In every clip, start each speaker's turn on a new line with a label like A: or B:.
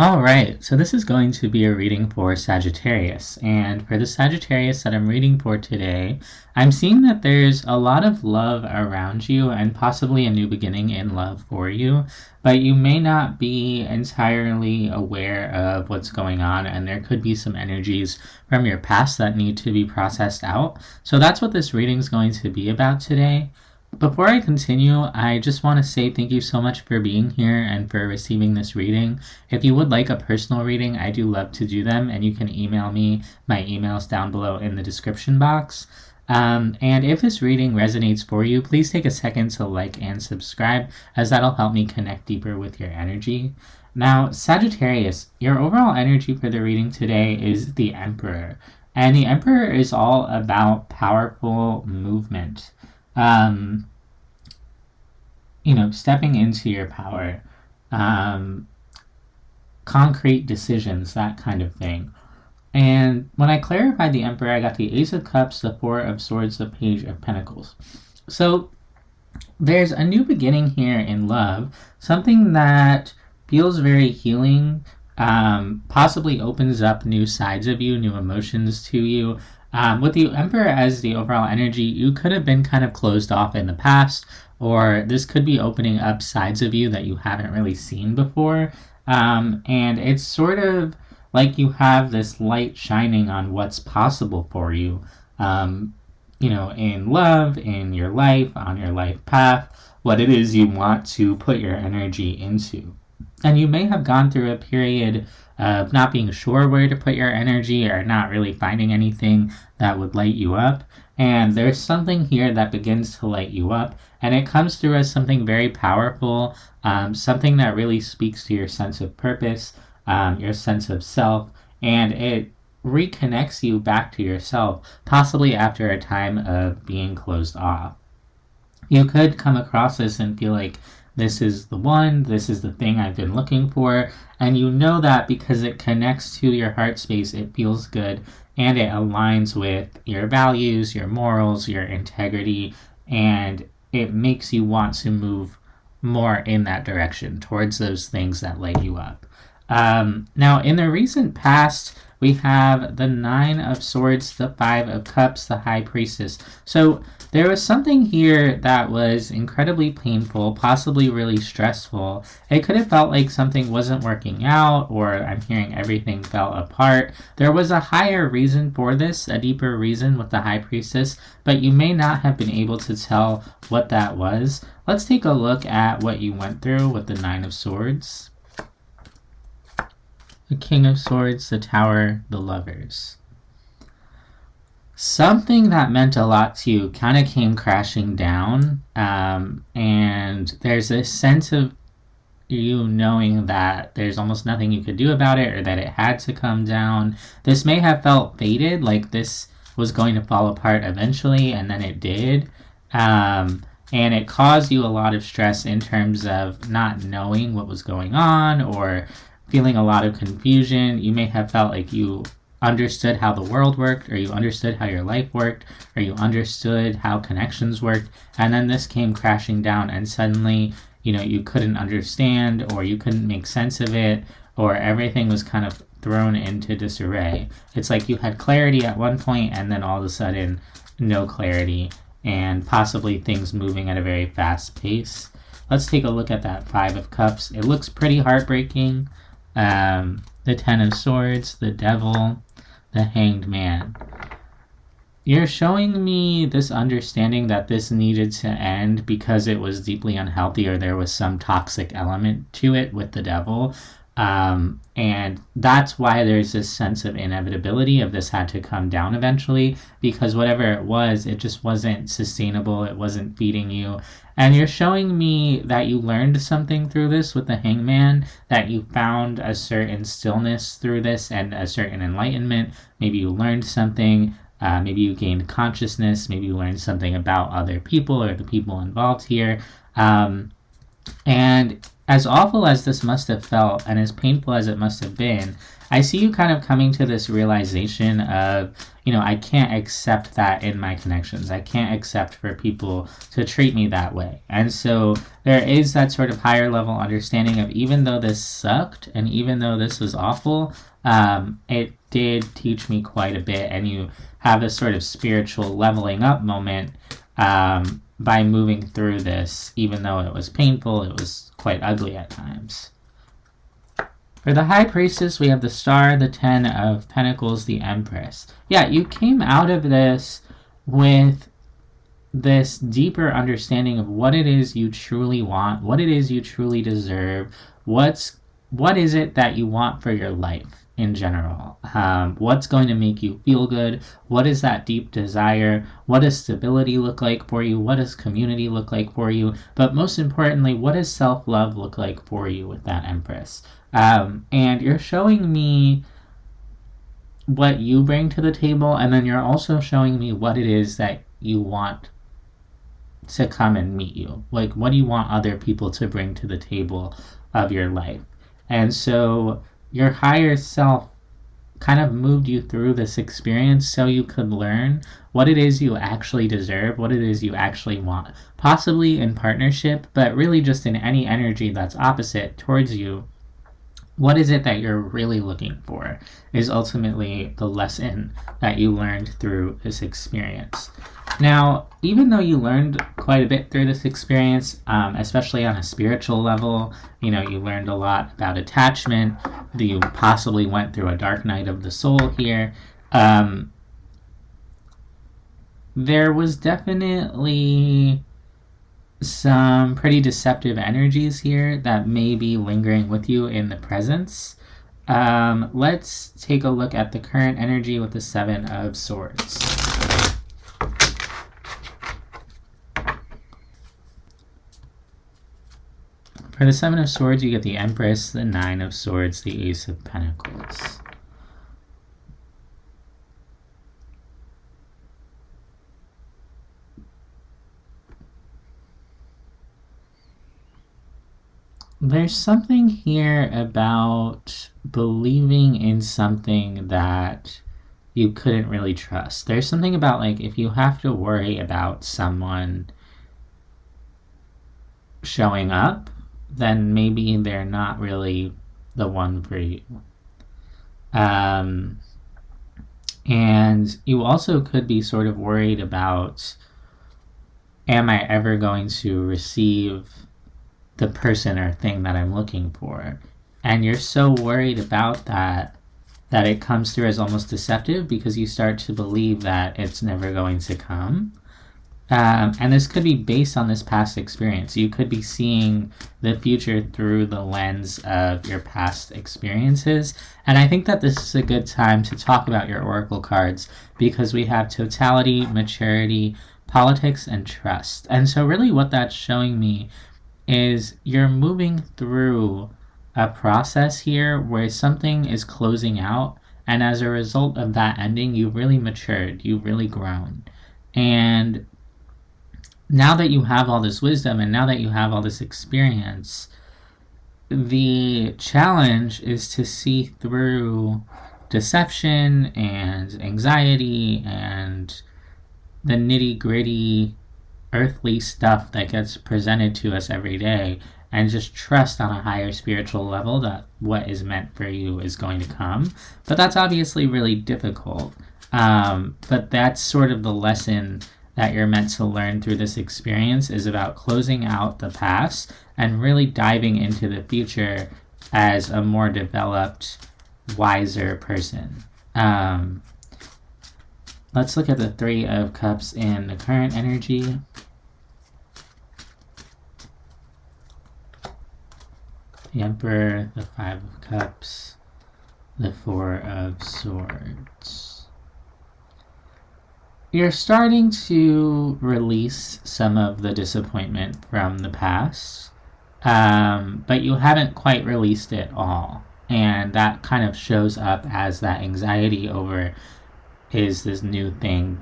A: All right, so this is going to be a reading for Sagittarius. And for the Sagittarius that I'm reading for today, I'm seeing that there's a lot of love around you and possibly a new beginning in love for you, but you may not be entirely aware of what's going on, and there could be some energies from your past that need to be processed out. So that's what this reading is going to be about today. Before I continue, I just want to say thank you so much for being here and for receiving this reading. If you would like a personal reading, I do love to do them, and you can email me. My email's down below in the description box. And if this reading resonates for you, please take a second to like and subscribe, as that'll help me connect deeper with your energy. Now, Sagittarius, your overall energy for the reading today is the Emperor. And the Emperor is all about powerful movement. Stepping into your power, concrete decisions, that kind of thing. And when I clarified the Emperor, I got the Ace of Cups, the Four of Swords, the Page of Pentacles. So there's a new beginning here in love, something that feels very healing, possibly opens up new sides of you, new emotions to you. With the Emperor as the overall energy, you could have been kind of closed off in the past, or this could be opening up sides of you that you haven't really seen before. And it's sort of like you have this light shining on what's possible for you, in love, in your life, on your life path, what it is you want to put your energy into. And you may have gone through a period of not being sure where to put your energy or not really finding anything that would light you up. And there's something here that begins to light you up, and it comes through as something very powerful, something that really speaks to your sense of purpose, your sense of self, and it reconnects you back to yourself, possibly after a time of being closed off. You could come across this and feel like this is the one, this is the thing I've been looking for, and you know that because it connects to your heart space, it feels good, and it aligns with your values, your morals, your integrity, and it makes you want to move more in that direction, towards those things that light you up. Now, in the recent past, we have the Nine of Swords, the Five of Cups, the High Priestess. So there was something here that was incredibly painful, possibly really stressful. It could have felt like something wasn't working out, or I'm hearing everything fell apart. There was a higher reason for this, a deeper reason with the High Priestess, but you may not have been able to tell what that was. Let's take a look at what you went through with the Nine of Swords, the King of Swords, the Tower, the Lovers. Something that meant a lot to you kind of came crashing down, and there's this sense of you knowing that there's almost nothing you could do about it, or that it had to come down. This may have felt fated, like this was going to fall apart eventually, and then it did. And it caused you a lot of stress in terms of not knowing what was going on, or feeling a lot of confusion. You may have felt like you understood how the world worked, or you understood how your life worked, or you understood how connections worked, and then this came crashing down, and suddenly, you couldn't understand, or you couldn't make sense of it, or everything was kind of thrown into disarray. It's like you had clarity at one point, and then all of a sudden, no clarity, and possibly things moving at a very fast pace. Let's take a look at that Five of Cups. It looks pretty heartbreaking. The Ten of Swords, the Devil, the Hanged Man. You're showing me this understanding that this needed to end because it was deeply unhealthy, or there was some toxic element to it with the Devil. And that's why there's this sense of inevitability of this had to come down eventually, because whatever it was, it just wasn't sustainable, it wasn't feeding you. And you're showing me that you learned something through this with the Hangman, that you found a certain stillness through this and a certain enlightenment. Maybe you learned something, maybe you gained consciousness, maybe you learned something about other people or the people involved here. And as awful as this must have felt and as painful as it must have been, I see you kind of coming to this realization of, I can't accept that in my connections. I can't accept for people to treat me that way. And so there is that sort of higher level understanding of, even though this sucked and even though this was awful, it did teach me quite a bit. And you have a sort of spiritual leveling up moment by moving through this. Even though it was painful, it was quite ugly at times. For the High Priestess, we have the Star, the Ten of Pentacles, the Empress. Yeah, you came out of this with this deeper understanding of what it is you truly want, what it is you truly deserve, what is it that you want for your life in general. What's going to make you feel good? What is that deep desire? What does stability look like for you? What does community look like for you? But most importantly, what does self-love look like for you with that Empress? And you're showing me what you bring to the table, and then you're also showing me what it is that you want to come and meet you. Like, what do you want other people to bring to the table of your life? And so your higher self kind of moved you through this experience so you could learn what it is you actually deserve, what it is you actually want, possibly in partnership, but really just in any energy that's opposite towards you. What is it that you're really looking for is ultimately the lesson that you learned through this experience. Now, even though you learned quite a bit through this experience, especially on a spiritual level, you learned a lot about attachment, you possibly went through a dark night of the soul here. There was definitely some pretty deceptive energies here that may be lingering with you in the presence. Let's take a look at the current energy with the Seven of Swords. For the Seven of Swords, you get the Empress, the Nine of Swords, the Ace of Pentacles. There's something here about believing in something that you couldn't really trust. There's something about, like, if you have to worry about someone showing up, then maybe they're not really the one for you. And you also could be sort of worried about, am I ever going to receive the person or thing that I'm looking for? And you're so worried about that it comes through as almost deceptive, because you start to believe that it's never going to come. And this could be based on this past experience. You could be seeing the future through the lens of your past experiences. And I think that this is a good time to talk about your oracle cards, because we have totality, maturity, politics, and trust. And so really what that's showing me is you're moving through a process here where something is closing out, and as a result of that ending, you've really matured, you've really grown. And now that you have all this wisdom, and now that you have all this experience, the challenge is to see through deception and anxiety and the nitty-gritty earthly stuff that gets presented to us every day, and just trust on a higher spiritual level that what is meant for you is going to come. But that's obviously really difficult. But that's sort of the lesson that you're meant to learn through this experience, is about closing out the past and really diving into the future as a more developed, wiser person. Let's look at the Three of Cups in the current energy. The Emperor, the Five of Cups, the Four of Swords. You're starting to release some of the disappointment from the past, but you haven't quite released it all. And that kind of shows up as that anxiety over, is this new thing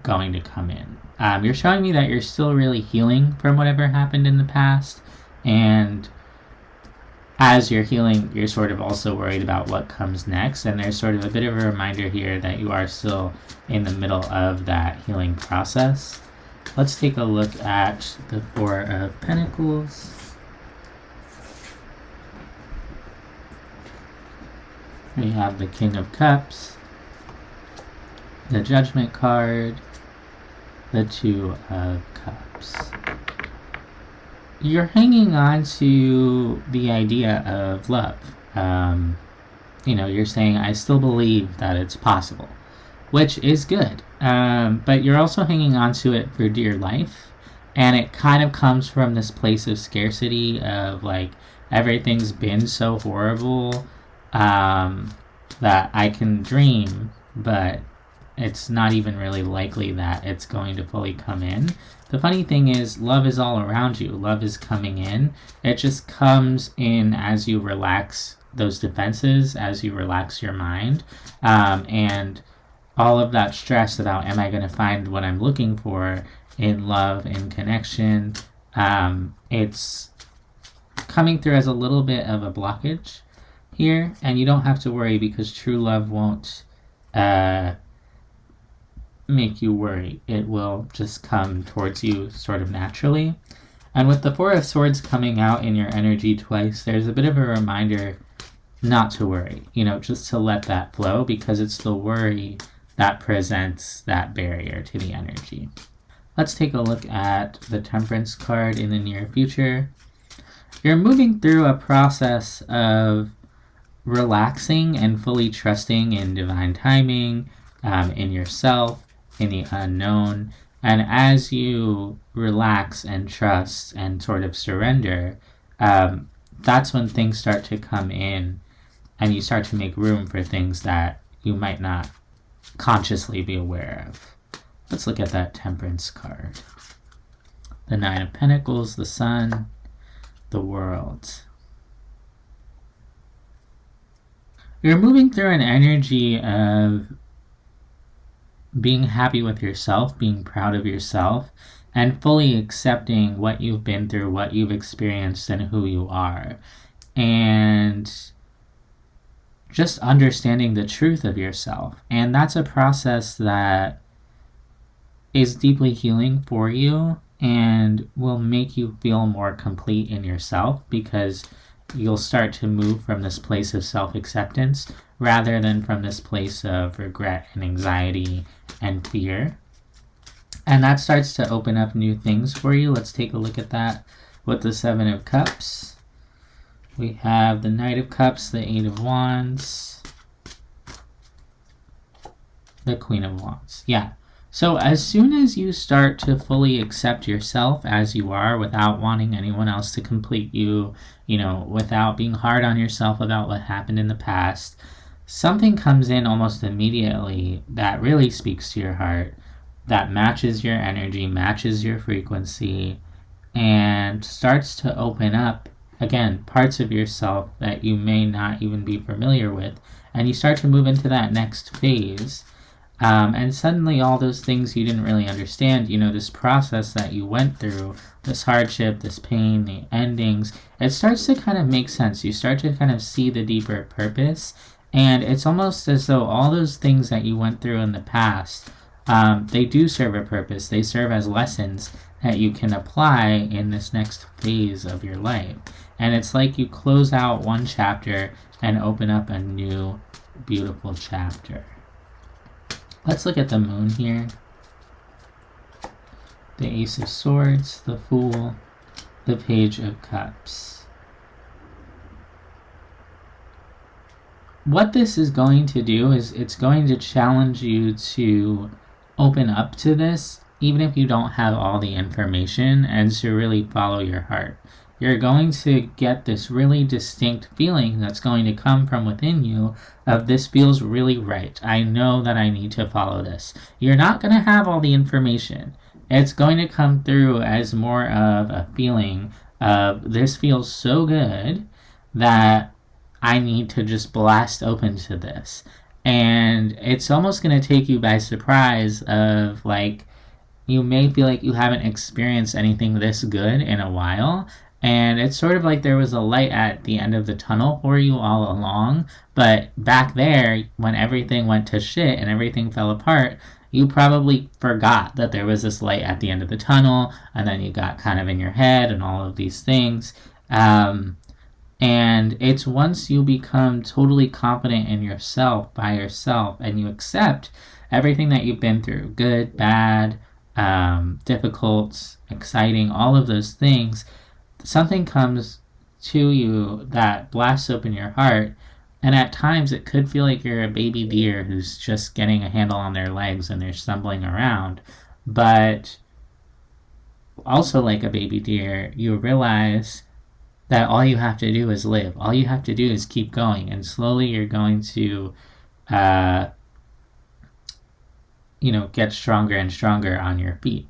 A: going to come in? You're showing me that you're still really healing from whatever happened in the past, and as you're healing, you're sort of also worried about what comes next. And there's sort of a bit of a reminder here that you are still in the middle of that healing process. Let's take a look at the Four of Pentacles. We have the King of Cups, the Judgment card, the Two of Cups. You're hanging on to the idea of love. You're saying, I still believe that it's possible, which is good. But you're also hanging on to it for dear life. And it kind of comes from this place of scarcity of like, everything's been so horrible that I can dream, but it's not even really likely that it's going to fully come in. The funny thing is, love is all around you. Love is coming in. It just comes in as you relax those defenses, as you relax your mind. And all of that stress about, am I going to find what I'm looking for in love and connection? It's coming through as a little bit of a blockage here. And you don't have to worry, because true love won't make you worry. It will just come towards you sort of naturally. And with the Four of Swords coming out in your energy twice, there's a bit of a reminder not to worry, just to let that flow, because it's the worry that presents that barrier to the energy. Let's take a look at the Temperance card in the near future. You're moving through a process of relaxing and fully trusting in divine timing, in yourself, in the unknown. And as you relax and trust and sort of surrender, that's when things start to come in, and you start to make room for things that you might not consciously be aware of. Let's look at that Temperance card. The Nine of Pentacles, the Sun, the World. You're moving through an energy of being happy with yourself, being proud of yourself, and fully accepting what you've been through, what you've experienced, and who you are. And just understanding the truth of yourself. And that's a process that is deeply healing for you and will make you feel more complete in yourself, because you'll start to move from this place of self-acceptance rather than from this place of regret and anxiety and fear. And that starts to open up new things for you. Let's take a look at that with the Seven of Cups. We have the Knight of Cups, the Eight of Wands, the Queen of Wands. Yeah. So as soon as you start to fully accept yourself as you are, without wanting anyone else to complete you, without being hard on yourself about what happened in the past, something comes in almost immediately that really speaks to your heart, that matches your energy, matches your frequency, and starts to open up, again, parts of yourself that you may not even be familiar with, and you start to move into that next phase. And suddenly all those things you didn't really understand, this process that you went through, this hardship, this pain, the endings, it starts to kind of make sense. You start to kind of see the deeper purpose. And it's almost as though all those things that you went through in the past, they do serve a purpose. They serve as lessons that you can apply in this next phase of your life. And it's like you close out one chapter and open up a new, beautiful chapter. Let's look at the Moon here. The Ace of Swords, the Fool, the Page of Cups. What this is going to do is it's going to challenge you to open up to this, even if you don't have all the information, and to really follow your heart. You're going to get this really distinct feeling that's going to come from within you of, this feels really right. I know that I need to follow this. You're not going to have all the information. It's going to come through as more of a feeling of, this feels so good that I need to just blast open to this. And it's almost going to take you by surprise of, like, you may feel like you haven't experienced anything this good in a while. And it's sort of like there was a light at the end of the tunnel for you all along. But back there, when everything went to shit and everything fell apart, you probably forgot that there was this light at the end of the tunnel. And then you got kind of in your head and all of these things. And it's once you become totally confident in yourself, by yourself, and you accept everything that you've been through, good, bad, difficult, exciting, all of those things, something comes to you that blasts open your heart. And at times it could feel like you're a baby deer who's just getting a handle on their legs and they're stumbling around. But also, like a baby deer, you realize that all you have to do is live. All you have to do is keep going. And slowly you're going to, get stronger and stronger on your feet.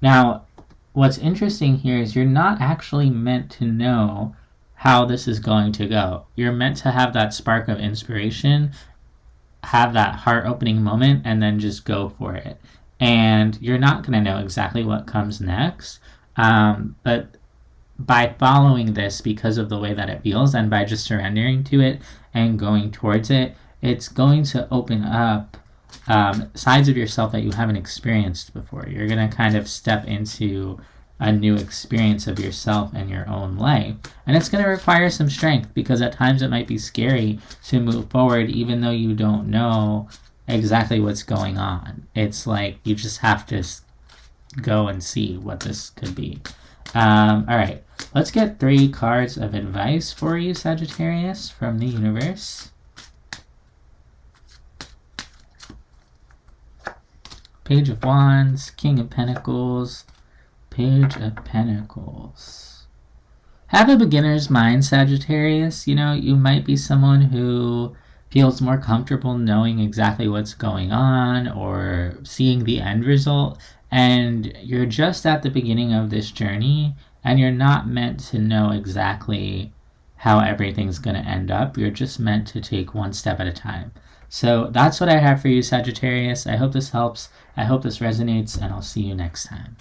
A: Now, what's interesting here is you're not actually meant to know how this is going to go. You're meant to have that spark of inspiration, have that heart-opening moment, and then just go for it. And you're not going to know exactly what comes next, but by following this, because of the way that it feels, and by just surrendering to it and going towards it, it's going to open up sides of yourself that you haven't experienced before. You're going to kind of step into a new experience of yourself and your own life. And it's going to require some strength, because at times it might be scary to move forward even though you don't know exactly what's going on. It's like you just have to go and see what this could be. Alright, let's get 3 cards of advice for you, Sagittarius, from the universe. Page of Wands, King of Pentacles, Page of Pentacles. Have a beginner's mind, Sagittarius. You might be someone who feels more comfortable knowing exactly what's going on or seeing the end result, and you're just at the beginning of this journey, and you're not meant to know exactly how everything's going to end up. You're just meant to take one step at a time. So that's what I have for you, Sagittarius. I hope this helps. I hope this resonates, and I'll see you next time.